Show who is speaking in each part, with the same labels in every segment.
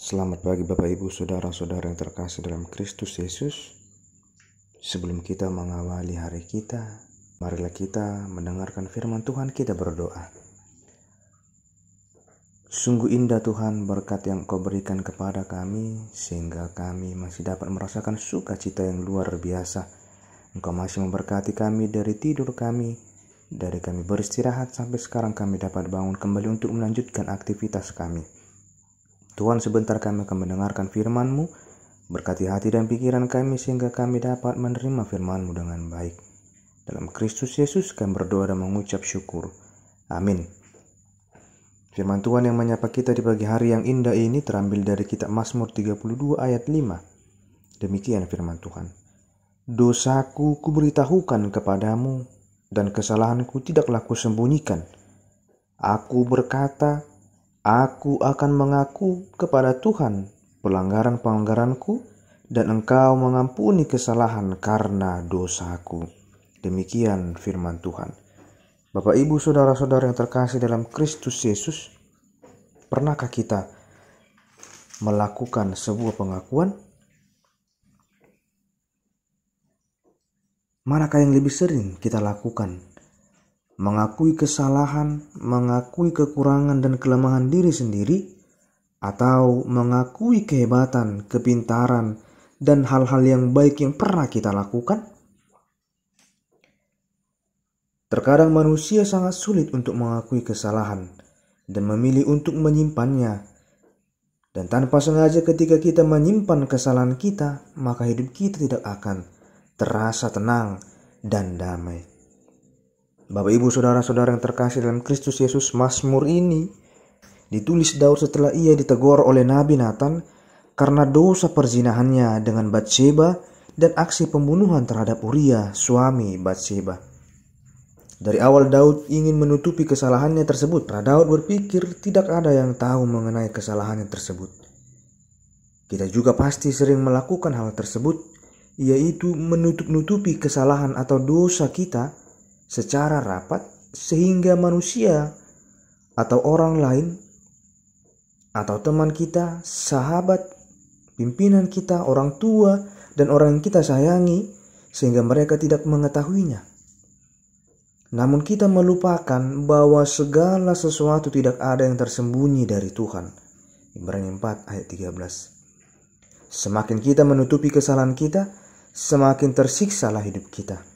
Speaker 1: Selamat pagi Bapak Ibu Saudara-saudara yang terkasih dalam Kristus Yesus. Sebelum kita mengawali hari kita, marilah kita mendengarkan firman Tuhan. Kita berdoa. Sungguh indah Tuhan berkat yang Kau berikan kepada kami, sehingga kami masih dapat merasakan sukacita yang luar biasa. Engkau masih memberkati kami dari tidur kami, dari kami beristirahat sampai sekarang kami dapat bangun kembali untuk melanjutkan aktivitas kami. Tuhan, sebentar kami akan mendengarkan firman-Mu. Berkati hati dan pikiran kami sehingga kami dapat menerima firman-Mu dengan baik. Dalam Kristus Yesus kami berdoa dan mengucap syukur. Amin. Firman Tuhan yang menyapa kita di pagi hari yang indah ini terambil dari kitab Mazmur 32 ayat 5. Demikian firman Tuhan. Dosaku kuberitahukan kepadamu, dan kesalahanku tidaklah kusembunyikan. Aku berkata, aku akan mengaku kepada Tuhan pelanggaran-pelanggaranku, dan Engkau mengampuni kesalahan karena dosaku. Demikian firman Tuhan. Bapak, Ibu, Saudara-saudara yang terkasih dalam Kristus Yesus, pernahkah kita melakukan sebuah pengakuan? Manakah yang lebih sering kita lakukan? Mengakui kesalahan, mengakui kekurangan dan kelemahan diri sendiri, atau mengakui kehebatan, kepintaran, dan hal-hal yang baik yang pernah kita lakukan? Terkadang manusia sangat sulit untuk mengakui kesalahan dan memilih untuk menyimpannya. Dan tanpa sengaja ketika kita menyimpan kesalahan kita, maka hidup kita tidak akan terasa tenang dan damai. Bapak, Ibu, Saudara-saudara yang terkasih dalam Kristus Yesus, Mazmur ini ditulis Daud setelah ia ditegur oleh Nabi Nathan karena dosa perzinahannya dengan Batsheba dan aksi pembunuhan terhadap Uria, suami Batsheba. Dari awal Daud ingin menutupi kesalahannya tersebut, karena Daud berpikir tidak ada yang tahu mengenai kesalahannya tersebut. Kita juga pasti sering melakukan hal tersebut, yaitu menutup-nutupi kesalahan atau dosa kita secara rapat sehingga manusia atau orang lain atau teman kita, sahabat, pimpinan kita, orang tua, dan orang yang kita sayangi sehingga mereka tidak mengetahuinya. Namun kita melupakan bahwa segala sesuatu tidak ada yang tersembunyi dari Tuhan. Ibrani 4 ayat 13. Semakin kita menutupi kesalahan kita, semakin tersiksalah hidup kita.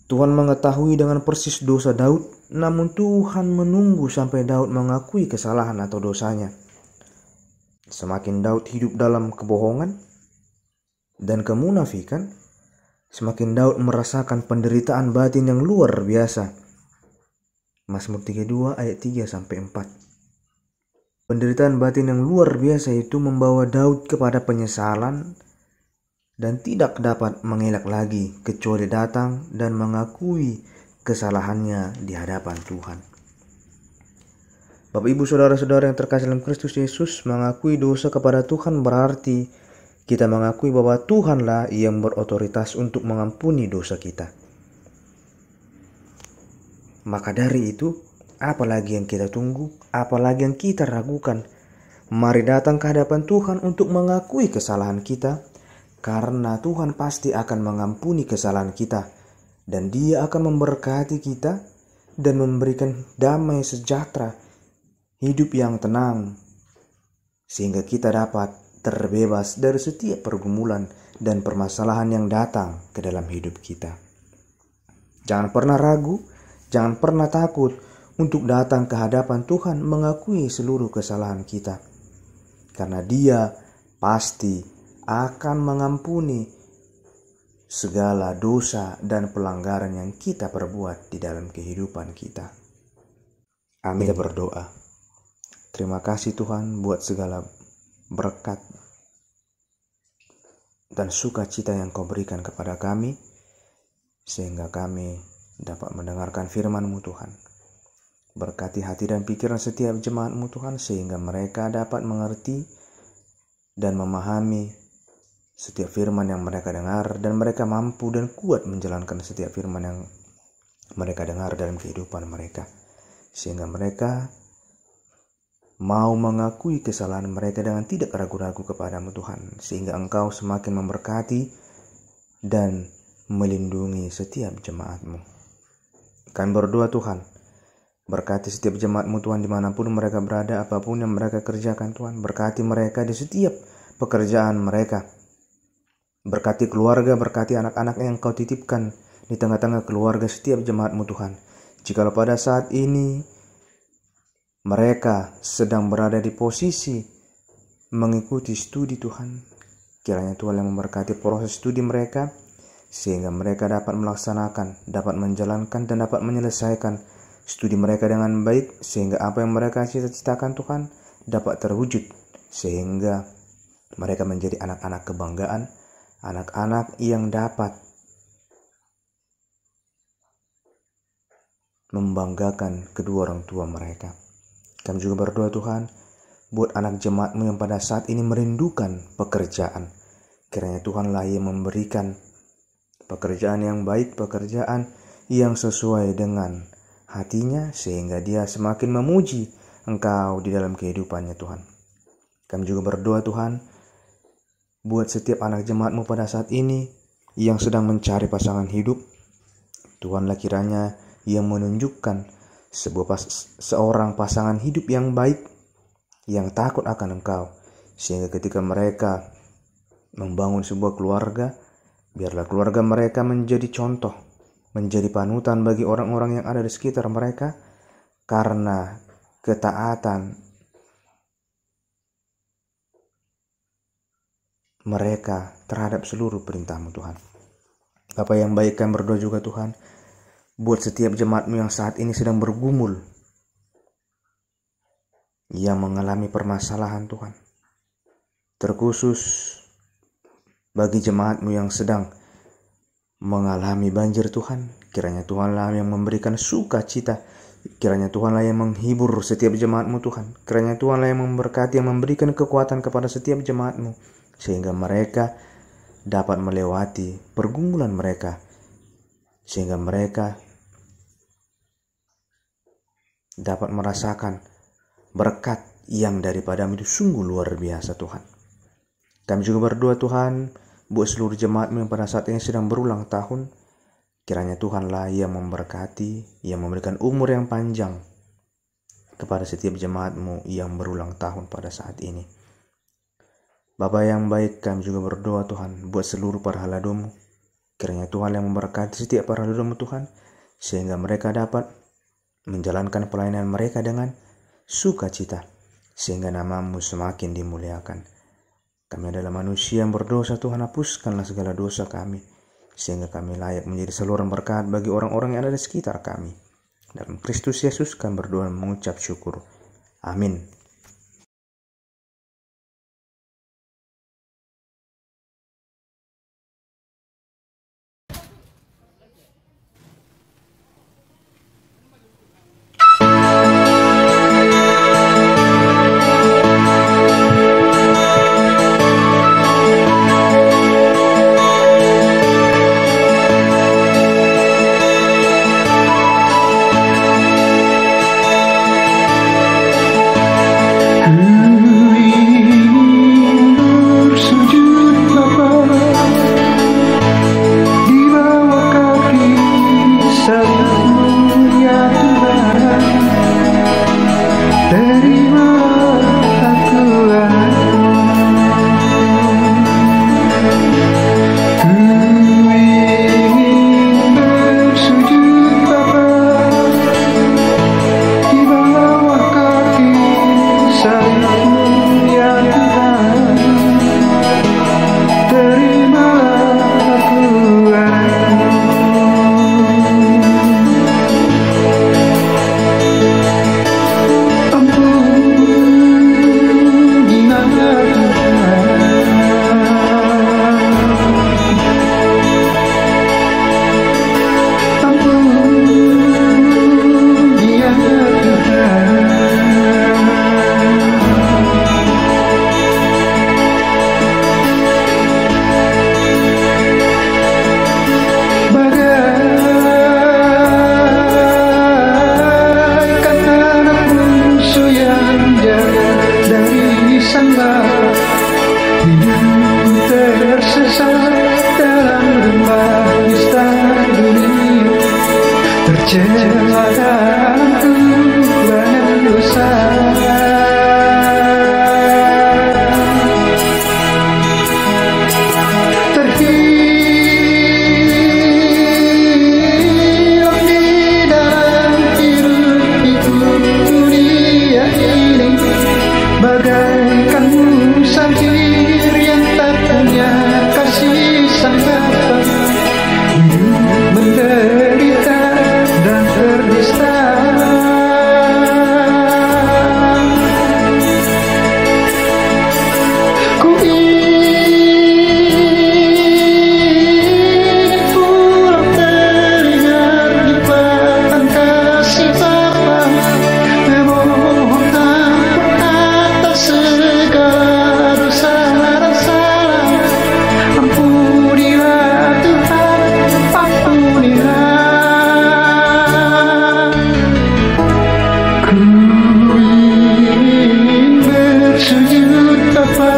Speaker 1: Tuhan mengetahui dengan persis dosa Daud, namun Tuhan menunggu sampai Daud mengakui kesalahan atau dosanya. Semakin Daud hidup dalam kebohongan dan kemunafikan, semakin Daud merasakan penderitaan batin yang luar biasa. Mazmur 32 ayat 3-4. Penderitaan batin yang luar biasa itu membawa Daud kepada penyesalan dan tidak dapat mengelak lagi kecuali datang dan mengakui kesalahannya di hadapan Tuhan. Bapak, Ibu, Saudara-saudara yang terkasih dalam Kristus Yesus, mengakui dosa kepada Tuhan berarti kita mengakui bahwa Tuhanlah yang berotoritas untuk mengampuni dosa kita. Maka dari itu, apalagi yang kita tunggu, apalagi yang kita ragukan? Mari datang ke hadapan Tuhan untuk mengakui kesalahan kita, karena Tuhan pasti akan mengampuni kesalahan kita, dan Dia akan memberkati kita dan memberikan damai sejahtera, hidup yang tenang, sehingga kita dapat terbebas dari setiap pergumulan dan permasalahan yang datang ke dalam hidup kita. Jangan pernah ragu, jangan pernah takut untuk datang ke hadapan Tuhan mengakui seluruh kesalahan kita, karena Dia pasti akan mengampuni segala dosa dan pelanggaran yang kita perbuat di dalam kehidupan kita. Amin. Kita berdoa. Terima kasih Tuhan buat segala berkat dan sukacita yang Kau berikan kepada kami, sehingga kami dapat mendengarkan firman-Mu Tuhan. Berkati hati dan pikiran setiap jemaat-Mu Tuhan, sehingga mereka dapat mengerti dan memahami setiap firman yang mereka dengar, dan mereka mampu dan kuat menjalankan setiap firman yang mereka dengar dalam kehidupan mereka, sehingga mereka mau mengakui kesalahan mereka dengan tidak ragu-ragu kepadamu Tuhan, sehingga Engkau semakin memberkati dan melindungi setiap jemaat-Mu. Kami berdoa Tuhan, berkati setiap jemaat-Mu Tuhan dimanapun mereka berada, apapun yang mereka kerjakan Tuhan. Berkati mereka di setiap pekerjaan mereka. Berkati keluarga, berkati anak-anak yang Engkau titipkan di tengah-tengah keluarga setiap jemaat-Mu Tuhan. Jikalau pada saat ini mereka sedang berada di posisi mengikuti studi Tuhan, kiranya Tuhan yang memberkati proses studi mereka, sehingga mereka dapat melaksanakan, dapat menjalankan, dan dapat menyelesaikan studi mereka dengan baik, sehingga apa yang mereka cita-citakan Tuhan dapat terwujud, sehingga mereka menjadi anak-anak kebanggaan, anak-anak yang dapat membanggakan kedua orang tua mereka. Kami juga berdoa Tuhan, buat anak jemaat-Mu yang pada saat ini merindukan pekerjaan. Kiranya Tuhanlah yang memberikan pekerjaan yang baik, pekerjaan yang sesuai dengan hatinya, sehingga dia semakin memuji Engkau di dalam kehidupannya Tuhan. Kami juga berdoa Tuhan, buat setiap anak jemaat-Mu pada saat ini yang sedang mencari pasangan hidup. Tuhanlah kiranya yang menunjukkan seorang pasangan hidup yang baik, yang takut akan Engkau, sehingga ketika mereka membangun sebuah keluarga, biarlah keluarga mereka menjadi contoh, menjadi panutan bagi orang-orang yang ada di sekitar mereka, karena ketaatan mereka terhadap seluruh perintah-Mu Tuhan. Bapa yang baik, kami berdoa juga Tuhan, buat setiap jemaat-Mu yang saat ini sedang bergumul, yang mengalami permasalahan Tuhan. Terkhusus bagi jemaat-Mu yang sedang mengalami banjir Tuhan, kiranya Tuhanlah yang memberikan sukacita, kiranya Tuhanlah yang menghibur setiap jemaat-Mu Tuhan, kiranya Tuhanlah yang memberkati, yang memberikan kekuatan kepada setiap jemaat-Mu, sehingga mereka dapat melewati pergumulan mereka, sehingga mereka dapat merasakan berkat yang daripada-Mu itu sungguh luar biasa Tuhan. Kami juga berdoa Tuhan, buat seluruh jemaat-Mu yang pada saat ini sedang berulang tahun, kiranya Tuhanlah yang memberkati, yang memberikan umur yang panjang kepada setiap jemaat-Mu yang berulang tahun pada saat ini. Bapa yang baik, kami juga berdoa Tuhan, buat seluruh para haladomu, kiranya Tuhan yang memberkati setiap para haladomu Tuhan, sehingga mereka dapat menjalankan pelayanan mereka dengan sukacita, sehingga nama-Mu semakin dimuliakan. Kami adalah manusia yang berdosa Tuhan, hapuskanlah segala dosa kami, sehingga kami layak menjadi saluran berkat bagi orang-orang yang ada di sekitar kami. Dalam Kristus Yesus kami berdoa dan mengucap syukur. Amin.
Speaker 2: celakaku banyak dosa. Terhilang di dalam hirupku dunia ini, bagaikan musafir yang tak punya kasih sang Bapa. Menderita dan terdista, ku ingin pulang teringat limpahan kasih Bapa, memohon ampun atas segala dosa dan salah. Ampunilah Tuhan, ampunilah. Ku ingin bersujud Bapa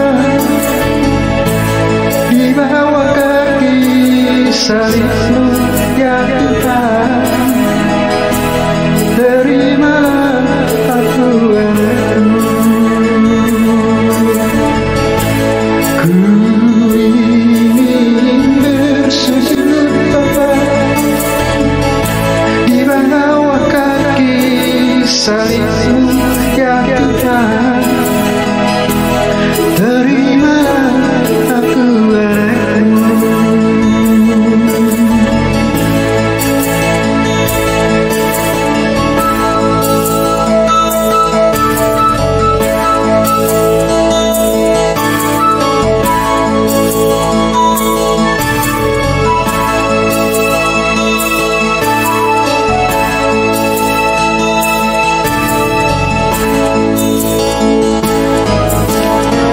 Speaker 2: di bawah kaki salib-Mu ya Tuhan. Terimalah aku anakmu. Ku ingin bersujud Bapa di bawah kaki salib-Mu ya Tuhan. Terimalah aku anakmu.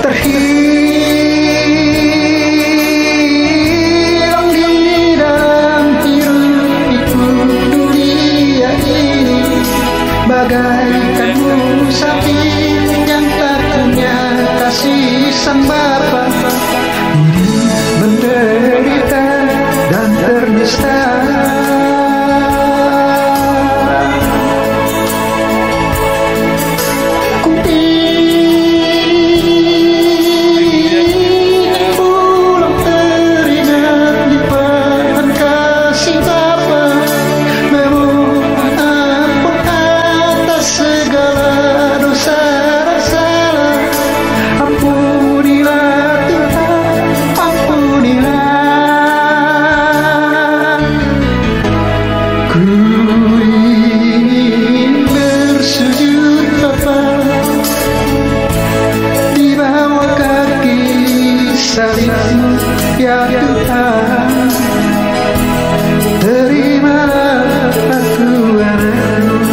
Speaker 2: Terhilang di dalam hirupku dunia ini, bagaikan musafir yang tak punya kasih sang Bapa. Menderita dan ternista, ku ingin pulang teringat limpahan kasih Bapa, memohon ampun atas segala dosa dan salah. Ampunilah Tuhan, ampunilah. Ku ingin bersujud Bapa di bawah kaki salib-Mu ya Tuhan. Terimalah aku anakmu.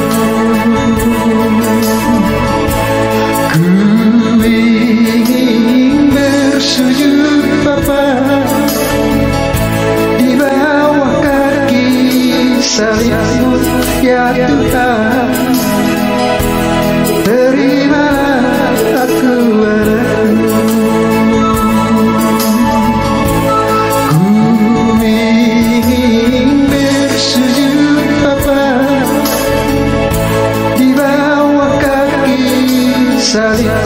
Speaker 2: Ku ingin bersujud Bapa di bawah kaki salib-Mu ya Tuhan. Terimalah aku anakmu. Ku ingin bersujud Bapa di bawah kaki salib